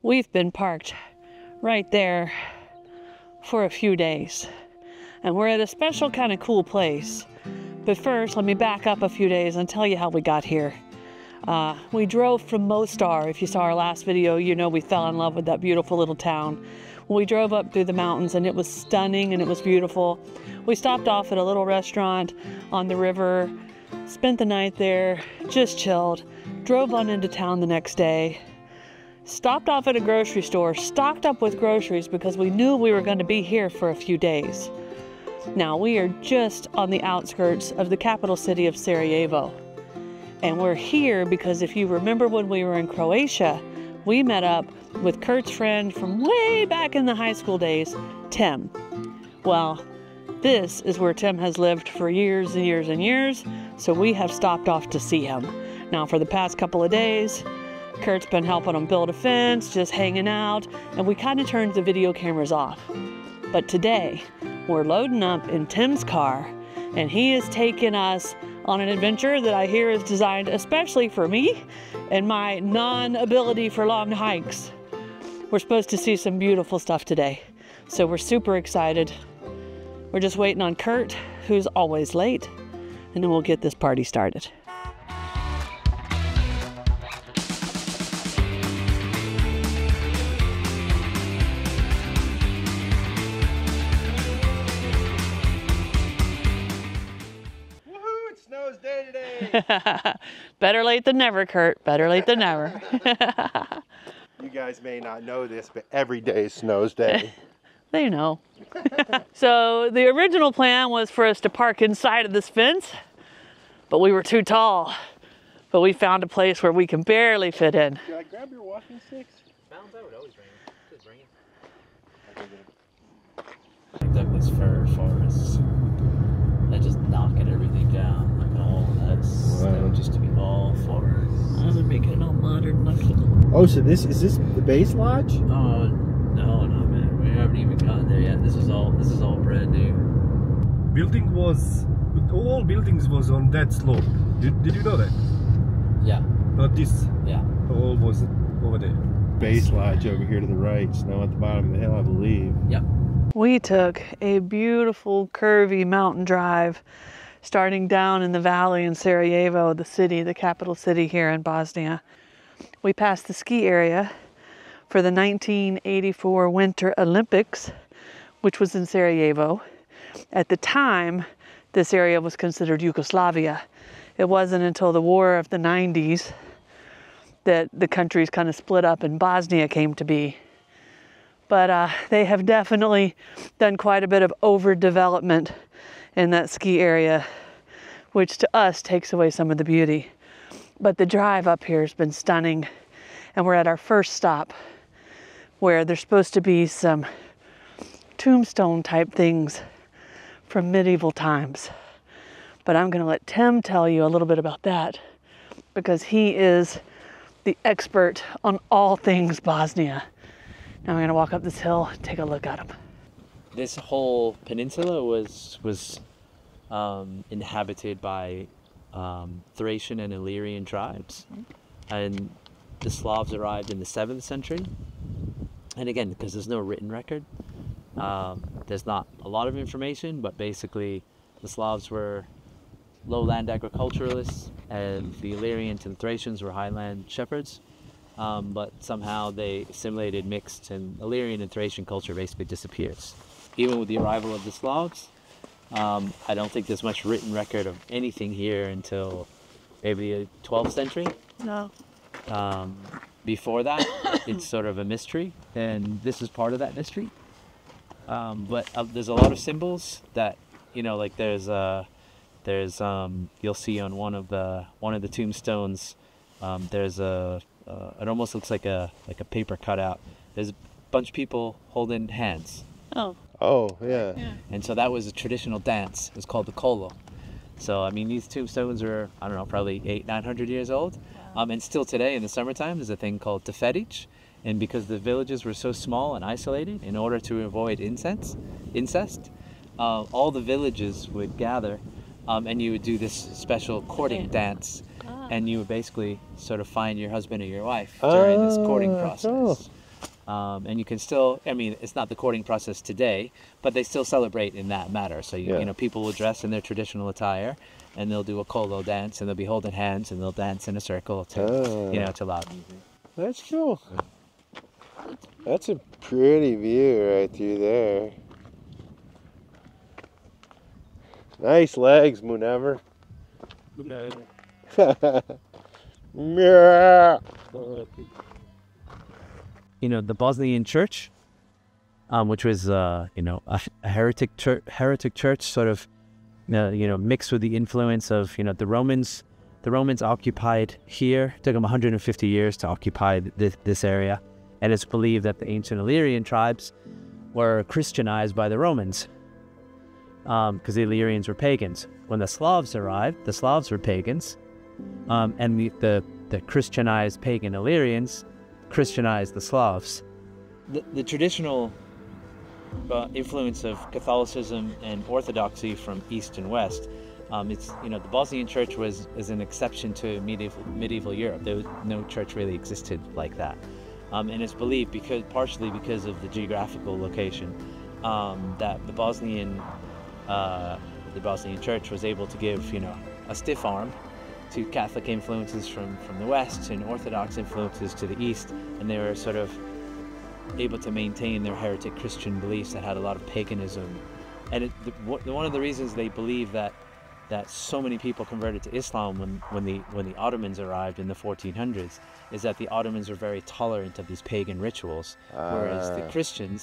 We've been parked right there for a few days, and we're at a special kind of cool place. But first, let me back up a few days and tell you how we got here. We drove from Mostar. If you saw our last video, you know we fell in love with that beautiful little town. We drove up through the mountains and it was stunning and it was beautiful. We stopped off at a little restaurant on the river, spent the night there, just chilled, drove on into town the next day, stopped off at a grocery store, stocked up with groceries because we knew we were going to be here for a few days. Now we are just on the outskirts of the capital city of Sarajevo. And we're here because if you remember when we were in Croatia, we met up with Curt's friend from way back in the high school days, Tim. Well, this is where Tim has lived for years and years and years, so we have stopped off to see him. Now for the past couple of days, Curt's been helping him build a fence, just hanging out, and we kind of turned the video cameras off. But today, we're loading up in Tim's car, and he is taking us on an adventure that I hear is designed especially for me and my non-ability for long hikes. We're supposed to see some beautiful stuff today, so we're super excited. We're just waiting on Curt, who's always late, and then we'll get this party started. Better late than never, Curt. Better late than never. You guys may not know this, but every day is Snow's Day. They know. So the original plan was for us to park inside of this fence, but we were too tall. But we found a place where we can barely fit in. Should I grab your walking sticks? Mountains, I would always bring it. Just bring it. Douglas fir forests. That just knocking everything down. Just to be all forest. Oh, they're making it all modern looking. Oh, so is this the base lodge? Oh no, man. We haven't even gotten there yet. This is all brand new. All buildings was on that slope. Did you know that? Yeah. Not this. Yeah. All was over there. Base lodge over here to the right, Snow at the bottom of the hill, I believe. Yep. We took a beautiful curvy mountain drive starting down in the valley in Sarajevo, the city, the capital city here in Bosnia. We passed the ski area for the 1984 Winter Olympics, which was in Sarajevo. At the time, this area was considered Yugoslavia. It wasn't until the war of the 90s that the countries kind of split up and Bosnia came to be. But they have definitely done quite a bit of overdevelopment in that ski area, which to us takes away some of the beauty. But the drive up here has been stunning, and we're at our first stop where there's supposed to be some tombstone type things from medieval times. But I'm gonna let Tim tell you a little bit about that because he is the expert on all things Bosnia. Now I'm gonna walk up this hill and take a look at him. This whole peninsula was inhabited by Thracian and Illyrian tribes, and the Slavs arrived in the 7th century. And again, because there's no written record, there's not a lot of information, but basically the Slavs were lowland agriculturalists and the Illyrians and Thracians were highland shepherds. But somehow they assimilated, mixed, and Illyrian and Thracian culture basically disappears. Even with the arrival of the Slavs, I don't think there's much written record of anything here until maybe the 12th century. No. Before that, it's sort of a mystery, and this is part of that mystery. But there's a lot of symbols that, you know, like there's you'll see on one of the tombstones, there's it almost looks like a paper cutout. There's a bunch of people holding hands. Oh, yeah. And so that was a traditional dance. It was called the kolo. So, I mean, these tombstones are, I don't know, probably 800-900 years old. Wow. And still today, in the summertime, there's a thing called teferic. And because the villages were so small and isolated, in order to avoid incest, all the villages would gather and you would do this special courting dance. And you would basically sort of find your husband or your wife during this courting process. And you can still, I mean, it's not the courting process today, but they still celebrate in that matter. So, you know, people will dress in their traditional attire, and they'll do a kolo dance, and they'll be holding hands, and they'll dance in a circle to, you know, to loud music. That's cool. That's a pretty view right through there. Nice legs, Munever. Yeah. You know, the Bosnian church, which was, you know, a heretic church, sort of, you know, mixed with the influence of, you know, the Romans. The Romans occupied here. It took them 150 years to occupy this area. And it's believed that the ancient Illyrian tribes were Christianized by the Romans, because the Illyrians were pagans. When the Slavs arrived, the Slavs were pagans, and the Christianized pagan Illyrians Christianized the Slavs. The traditional influence of Catholicism and Orthodoxy from East and West. It's, you know, the Bosnian church is an exception to medieval Europe. There was no church really existed like that, and it's believed partially because of the geographical location, that the Bosnian church was able to give, you know, a stiff arm to Catholic influences from the West and Orthodox influences to the East, and they were sort of able to maintain their heretic Christian beliefs that had a lot of paganism. And one of the reasons they believe that so many people converted to Islam when the Ottomans arrived in the 1400s is that the Ottomans were very tolerant of these pagan rituals, whereas the Christian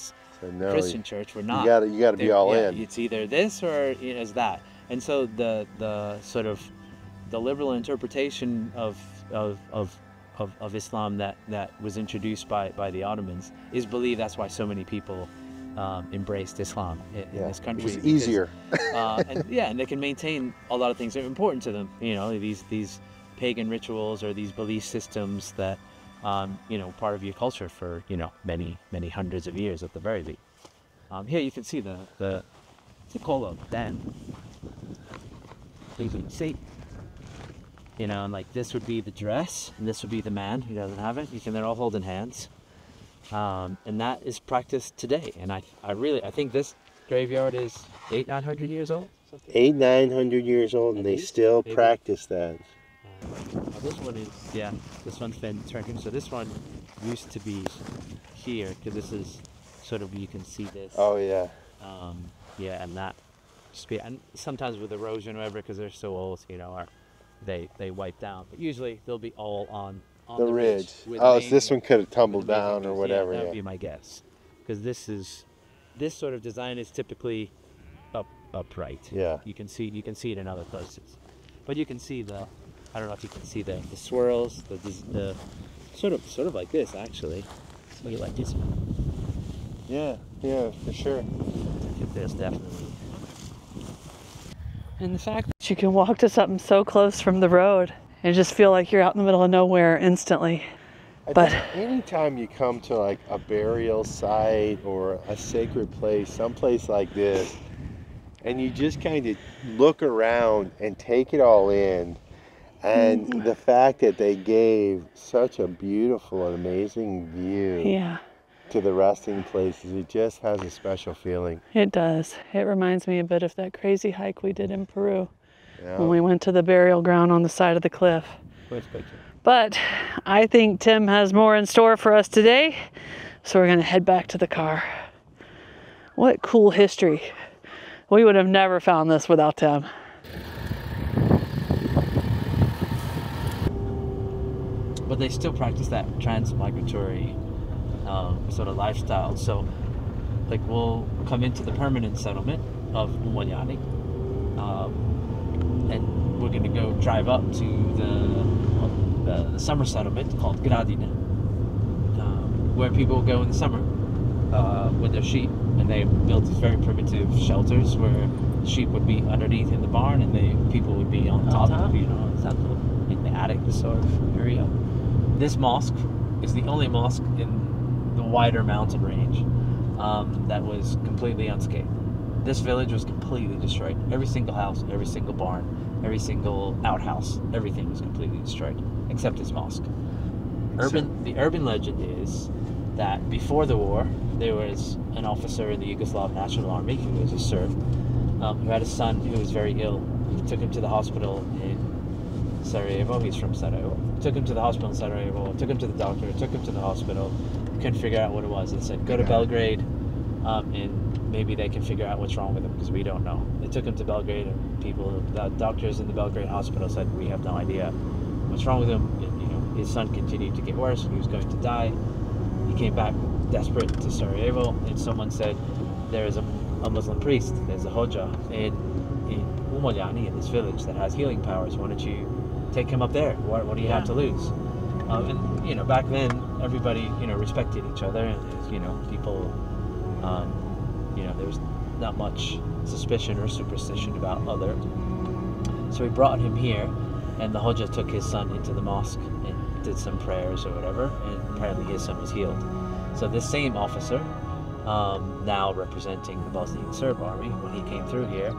church were not. You gotta be all in. It's either this or it's that. And so the sort of the liberal interpretation of Islam that was introduced by the Ottomans is believed that's why so many people embraced Islam in this country. It was easier. And they can maintain a lot of things that are important to them. You know, these pagan rituals or these belief systems that you know, part of your culture for, you know, many hundreds of years at the very least. Here you can see the kolo then. You can see, you know, and like this would be the dress, and this would be the man who doesn't have it. They're all holding hands, and that is practiced today. And I think this graveyard is 800-900 years old. 800-900 years old, and they still practice that. This one is, this one's been turned. So this one used to be here, because this is sort of, you can see this. Oh yeah. And that, and sometimes with erosion or whatever, because they're so old, you know, they wipe down. But usually they'll be all on the ridge. Oh, so this one could have tumbled down or whatever. That would be my guess, because this sort of design is typically upright. Yeah. You can see it in other places, but you can see I don't know if you can see the swirls, the sort of like this actually. Maybe like this. Yeah, for sure. There's definitely. And the fact that you can walk to something so close from the road and just feel like you're out in the middle of nowhere instantly. But anytime you come to like a burial site or a sacred place, someplace like this, and you just kind of look around and take it all in, and the fact that they gave such a beautiful and amazing view to the resting places, it just has a special feeling. It does. It reminds me a bit of that crazy hike we did in Peru when we went to the burial ground on the side of the cliff. But I think Tim has more in store for us today, so we're going to head back to the car. What cool history. We would have never found this without Tim. But they still practice that transmigratory sort of lifestyle. So, like, we'll come into the permanent settlement of Umayyani, and we're going to go drive up to the summer settlement called Gradina, where people go in the summer with their sheep, and they built these very primitive shelters where sheep would be underneath in the barn, and people would be on top, you know, in the attic, this sort of area. This mosque is the only mosque in the wider mountain range that was completely unscathed. This village was completely destroyed. Every single house, every single barn, every single outhouse, everything was completely destroyed, except this mosque. The urban legend is that before the war, there was an officer in the Yugoslav National Army who was a Serb, who had a son who was very ill. He took him to the hospital in Sarajevo. He's from Sarajevo. Took him to the hospital in Sarajevo, took him to the doctor, took him to the hospital, couldn't figure out what it was. They said, go to Belgrade, and maybe they can figure out what's wrong with him, because we don't know. They took him to Belgrade, and the doctors in the Belgrade hospital said, we have no idea what's wrong with him. And, his son continued to get worse, and he was going to die. He came back desperate to Sarajevo, and someone said, there is a Muslim priest, there's a Hoja in Umoljani, in this village, that has healing powers. Why don't you take him up there? What do you have to lose? And back then everybody respected each other, and people there was not much suspicion or superstition about other. So we brought him here, and the Hoja took his son into the mosque and did some prayers or whatever, and apparently his son was healed. So this same officer, now representing the Bosnian Serb army, when he came through here,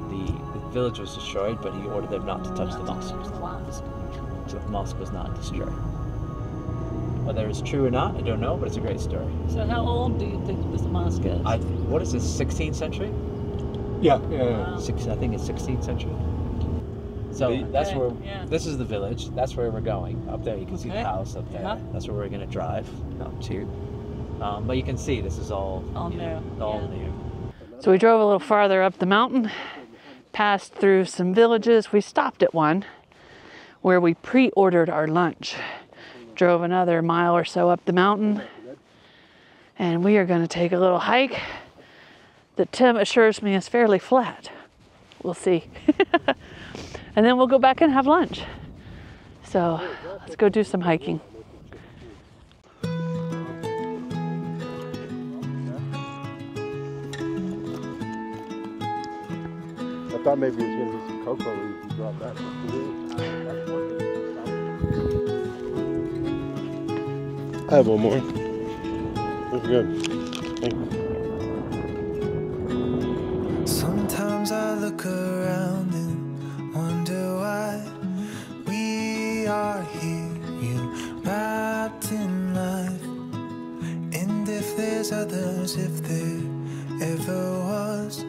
the village was destroyed, but he ordered them not to touch the mosque. So the mosque was not destroyed. Whether it's true or not, I don't know, but it's a great story. So how old do you think this mosque is? What is this, 16th century? Yeah. I think it's 16th century. So that's where, this is the village. That's where we're going. Up there, you can see the house up there. Yeah. That's where we're going to drive up to. But you can see this is all new. All new. So we drove a little farther up the mountain, passed through some villages. We stopped at one where we pre-ordered our lunch. Drove another mile or so up the mountain, and we are going to take a little hike that Tim assures me is fairly flat. We'll see. And then we'll go back and have lunch. So let's go do some hiking. I thought maybe it was going to be some cocoa leaves. You brought that. I have one more. That's good. Thank you. Sometimes I look around and wonder why we are here, you wrapped in life. And if there's others, if there ever was,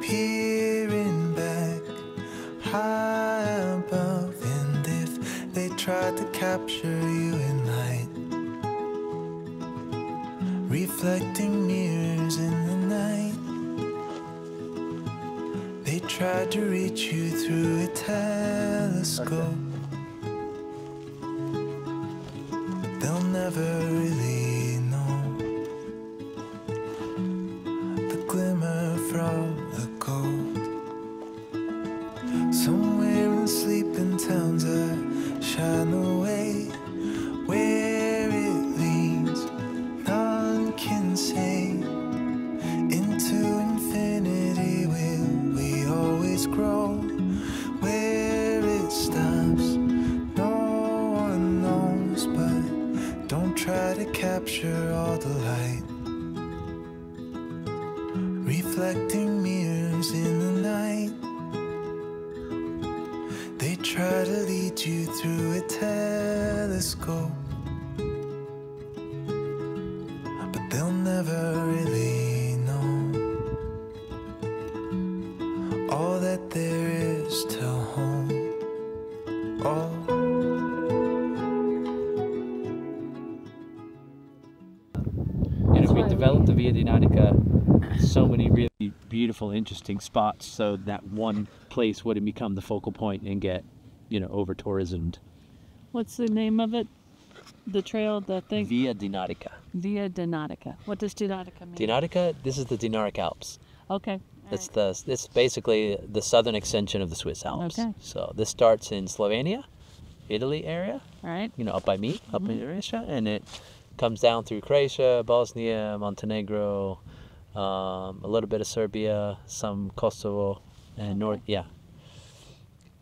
peering back high above. And if they tried to capture you in light, reflecting mirrors in the night, they tried to reach you through a telescope. They'll never really know the glimmer from the gold. Somewhere in sleeping towns I shine away, where it leads none can say. Into infinity will we always grow? Where it stops no one knows, but don't try to capture all the light. Reflecting mirrors in the night, they try to lead you through a telescope, but they'll never really know all that there is to home. Oh. We developed the Via Dinarica so many really beautiful, interesting spots, so that one place wouldn't become the focal point and get, over tourismed. What's the name of it? The trail, the thing? Via Dinarica. Via Dinarica. What does Dinarica mean? Dinarica, this is the Dinaric Alps. Okay. It's basically the southern extension of the Swiss Alps. Okay. So this starts in Slovenia, Italy area. All right. Up by me, up in Croatia, and it comes down through Croatia, Bosnia, Montenegro, a little bit of Serbia, some Kosovo, and North. Yeah.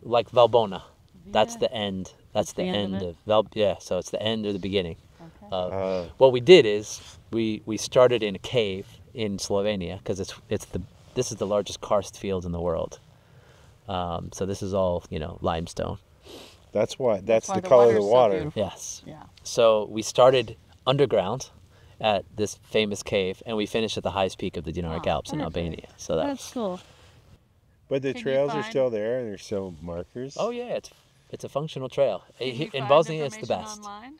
Like Valbona. That's the end. That's the end of so it's the end or the beginning. Okay. What we did is we started in a cave in Slovenia, because this is the largest karst field in the world. So this is all limestone. That's why. That's the color of the water. Yes. Yeah. So we started underground at this famous cave, and we finished at the highest peak of the Dinaric Alps in perfect. Albania. So That's cool. But the Can you trails are find- still there, and there's still markers. Oh yeah, it's a functional trail. Can you In find Bosnia, it's the information best. online?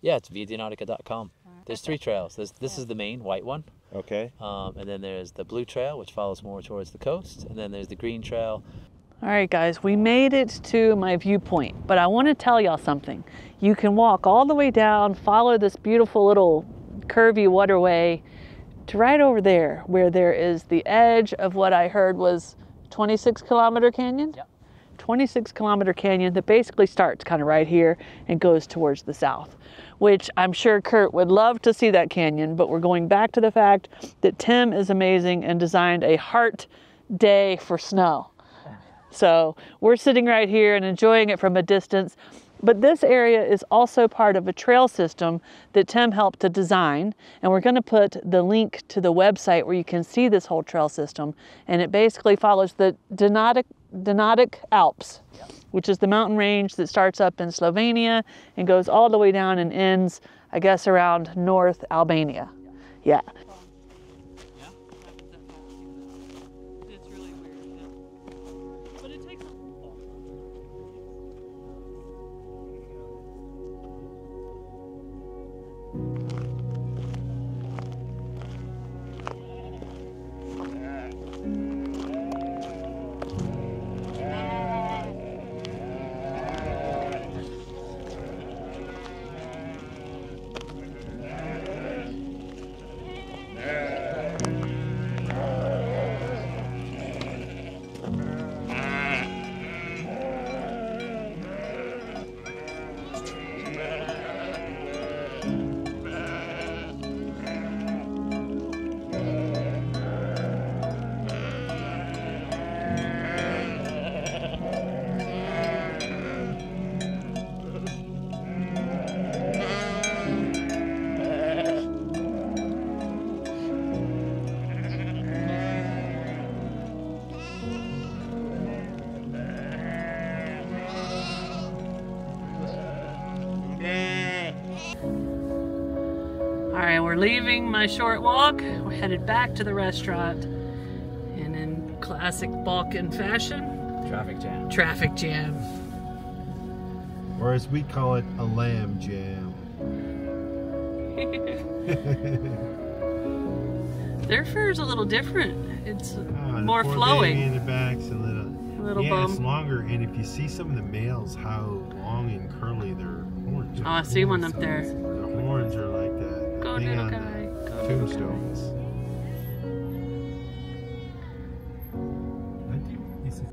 Yeah, it's viadinarica.com. There's 3 trails. This is the main white one, Okay. and then there's the blue trail, which follows more towards the coast, and then there's the green trail. All right, guys, we made it to my viewpoint, but I want to tell y'all something. You can walk all the way down, follow this beautiful little curvy waterway to right over there, where there is the edge of what I heard was 26-kilometer canyon. Yep. 26-kilometer canyon that basically starts kind of right here and goes towards the south, which I'm sure Curt would love to see that canyon, but we're going back to the fact that Tim is amazing and designed a heart day for snow. So we're sitting right here and enjoying it from a distance. But this area is also part of a trail system that Tim helped to design. And we're going to put the link to the website where you can see this whole trail system. And it basically follows the Dinaric Alps, which is the mountain range that starts up in Slovenia and goes all the way down and ends, I guess, around North Albania. Yeah. It's really weird, but it takes All right, we're leaving my short walk. We're headed back to the restaurant. And in classic Balkan fashion, Traffic jam. traffic jam. Or as we call it, a lamb jam. Their fur is a little different. It's The more poor flowing. baby in the back's a little. Little yeah, bum. it's longer, and if you see some of the males, how long and curly their horns are. Oh, I see one up there. The horns are like the Go, thing little on guy. the Go, little tombstones. I think this is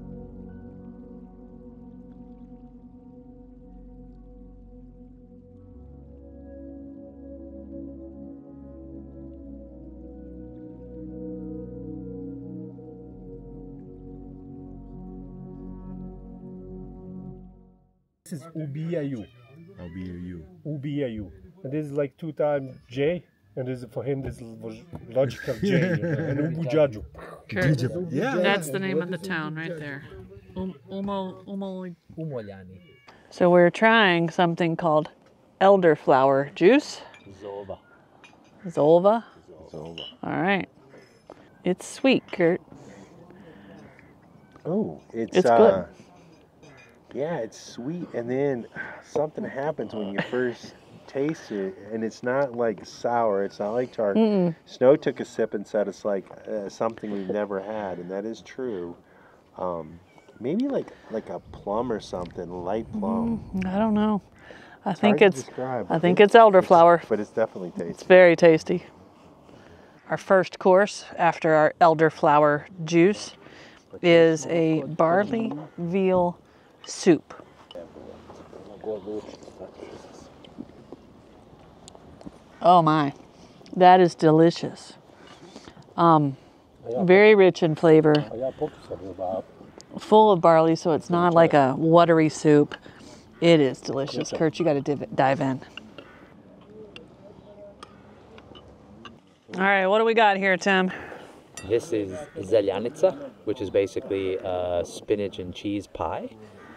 This is ubijaju. I'll be you. Ubijaju. And this is like 2 times J. And this is for him, this was logical J. And ubujaju. Curt, Yeah. that's the name of the town right there. Umoljani. So we're trying something called elderflower juice. Zova. Zolva. So, All right. It's sweet, Curt. oh, it's good. Yeah, it's sweet, and then something happens when you first taste it, and it's not like sour. It's not like tart. Snow took a sip and said it's like something we've never had, and that is true. Maybe like a plum or something, light plum. I don't know. I Hard think to it's describe. elderflower. But it's definitely It's tasty. very tasty. Our first course after our elderflower juice is a barley veal soup. Oh my, that is delicious. Very rich in flavor, full of barley, so it's not like a watery soup. It is delicious. Curt, you got to dive in. All right, what do we got here, Tim? This is zeljanica, which is basically spinach and cheese pie.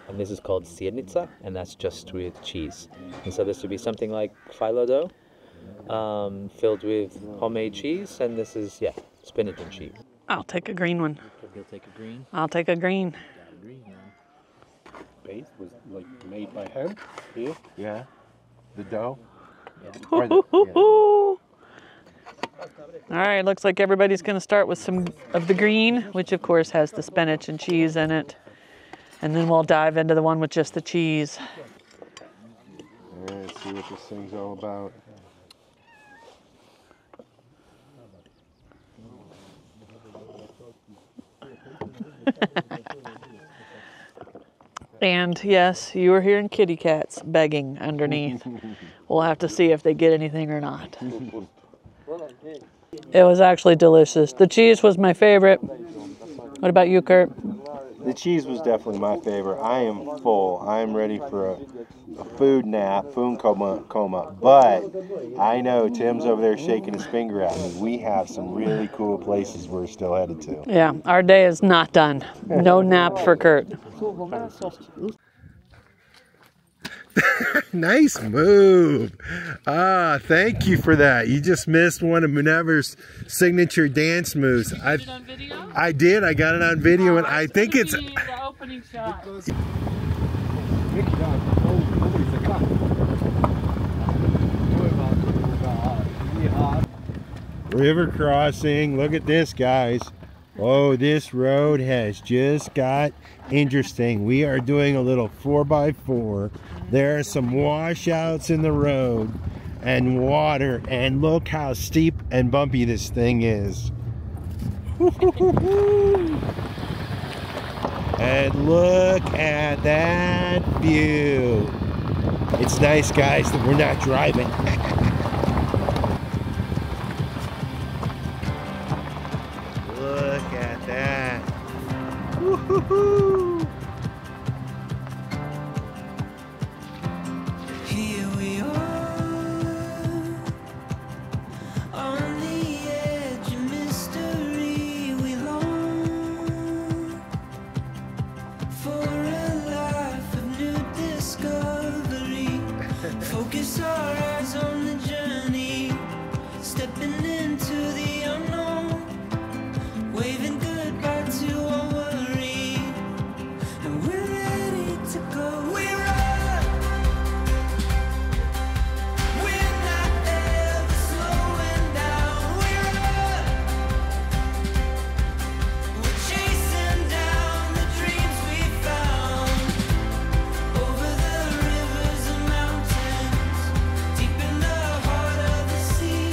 And this is called sirnica, and that's just with cheese. And so this would be something like phyllo dough, filled with homemade cheese, and this is, yeah, spinach and cheese. I'll take a green one. You'll take a green? I'll take a green. Got a green now. Base was like made by hand here. Yeah. The dough. All right, looks like everybody's going to start with some of the green, which of course has the spinach and cheese in it. And then we'll dive into the one with just the cheese. All right, see what this thing's all about. And yes, you were hearing kitty cats begging underneath. We'll have to see if they get anything or not. It was actually delicious. The cheese was my favorite. What about you, Curt? The cheese was definitely my favorite. I am full. I am ready for a food nap, food coma. But I know Tim's over there shaking his finger at me. We have some really cool places we're still headed to. Yeah, our day is not done. No nap for Curt. Nice move. Thank you for that. You just missed one of Minerva's signature dance moves. Did it on video? I did. I got it on video, and I think it's the opening shot. river crossing. Look at this, guys. Oh, this road has just got interesting. We are doing a little 4x4. There are some washouts in the road and water, and look how steep and bumpy this thing is. And look at that view. It's nice, guys, that we're not driving. Look at that. Woo-hoo-hoo. Here we are on the edge of mystery. We long for a life of new discovery. Focus our eyes on the journey, stepping into the unknown, waving goodbye to our worry, and we're ready to go. We're up. We're not ever slowing down. We're up. We're chasing down the dreams we found, over the rivers and mountains, deep in the heart of the sea.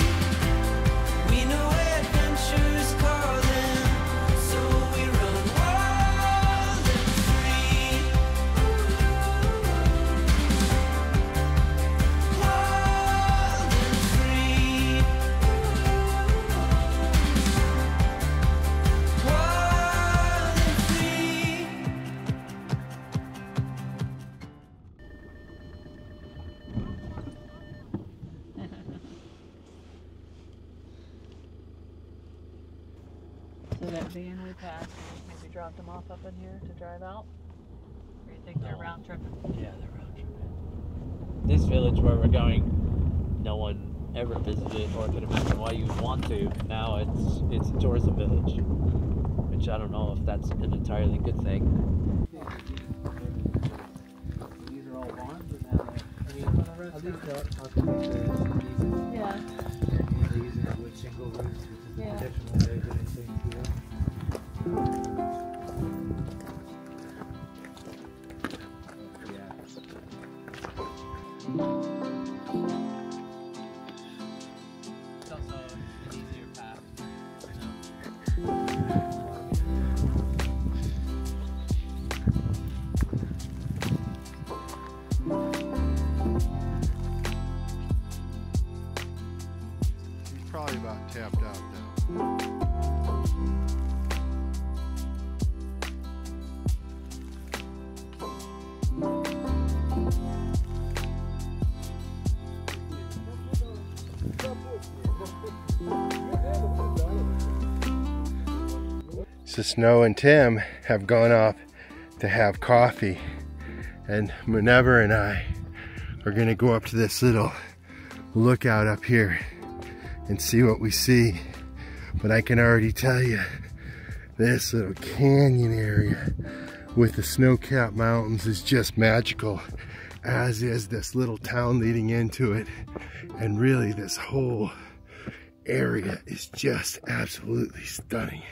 We know adventure is calling, so we run wild and free. Wild and free. Wild and free. So that van we passed, maybe dropped them off up in here to drive out? Or you think they're round tripping? Yeah, they're round trip. This village where we're going, no one ever visited or could imagine why you would want to. Now it's a tourism village, which I don't know if that's an entirely good thing. These are all barns, and now at least Yeah. they're using it with shingle roofs, which is Yeah. a traditional way of doing things here. It's also an easier path. He's probably about tapped out now. So Snow and Tim have gone off to have coffee, and Minerva and I are gonna go up to this little look out up here and see what we see. But I can already tell you, this little canyon area with the snow-capped mountains is just magical, as is this little town leading into it. And really, this whole area is just absolutely stunning.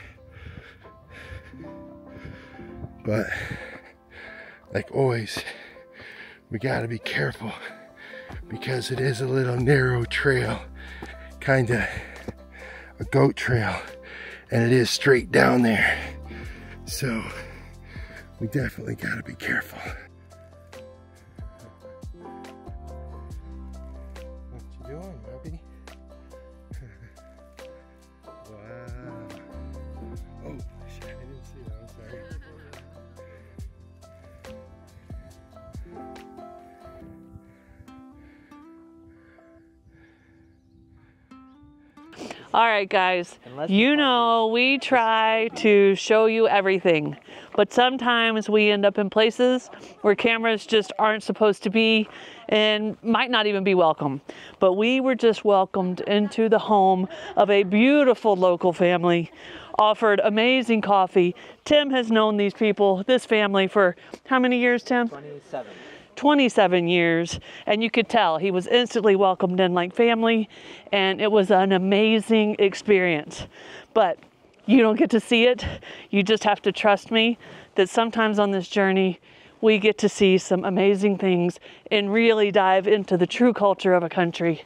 But like always, we gotta be careful because it is a little narrow trail, kinda a goat trail, and it is straight down there. So we definitely gotta be careful. What you doing, Bubby? Wow. Oh, shit, I didn't see that, I'm sorry. All right, guys, you know we try to show you everything, but sometimes we end up in places where cameras just aren't supposed to be and might not even be welcome. But we were just welcomed into the home of a beautiful local family, offered amazing coffee. Tim has known these people, this family, for how many years, Tim? 27 years, and you could tell he was instantly welcomed in like family, and it was an amazing experience. But you don't get to see it. You just have to trust me that sometimes on this journey we get to see some amazing things and really dive into the true culture of a country,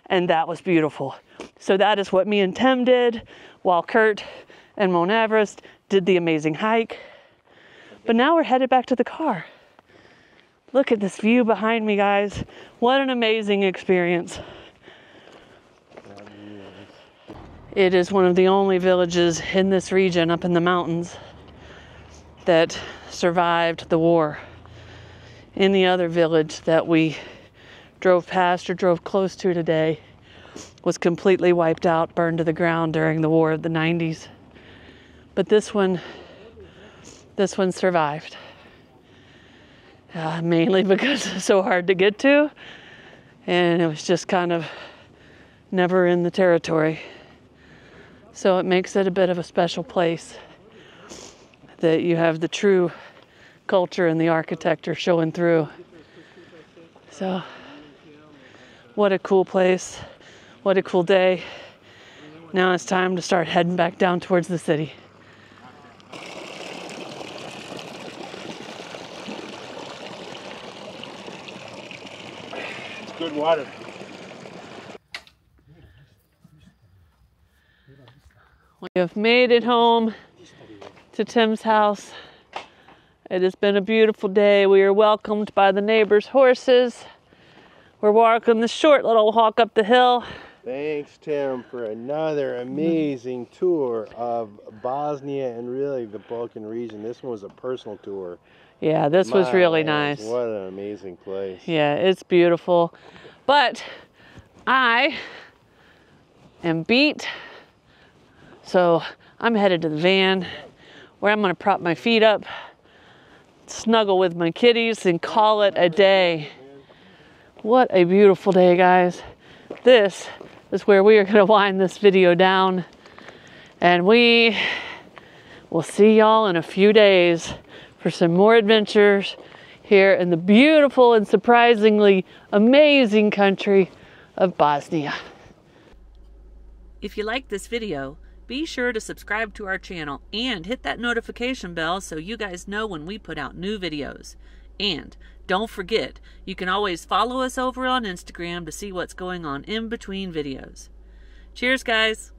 and that was beautiful. So that is what me and Tim did while Curt and Mount Everest did the amazing hike. But now we're headed back to the car. Look at this view behind me, guys. What an amazing experience. It is one of the only villages in this region up in the mountains that survived the war. Any other village that we drove past or drove close to today was completely wiped out, burned to the ground during the war of the 90s. But this one survived. Mainly because it's so hard to get to, and it was just kind of never in the territory. So it makes it a bit of a special place that you have the true culture and the architecture showing through. So what a cool place, what a cool day. Now it's time to start heading back down towards the city. Good water. We have made it home to Tim's house. It has been a beautiful day. We are welcomed by the neighbors' horses. We're walking the short little walk up the hill. Thanks, Tim, for another amazing tour of Bosnia and really the Balkan region. This one was a personal tour. Yeah, this was really nice. What an amazing place. Yeah, it's beautiful. But I am beat, so I'm headed to the van where I'm going to prop my feet up, snuggle with my kitties, and call it a day. What a beautiful day, guys. This is where we are going to wind this video down, and we will see y'all in a few days for some more adventures here in the beautiful and surprisingly amazing country of Bosnia. If you like this video, be sure to subscribe to our channel and hit that notification bell so you guys know when we put out new videos. And don't forget, you can always follow us over on Instagram to see what's going on in between videos. Cheers, guys!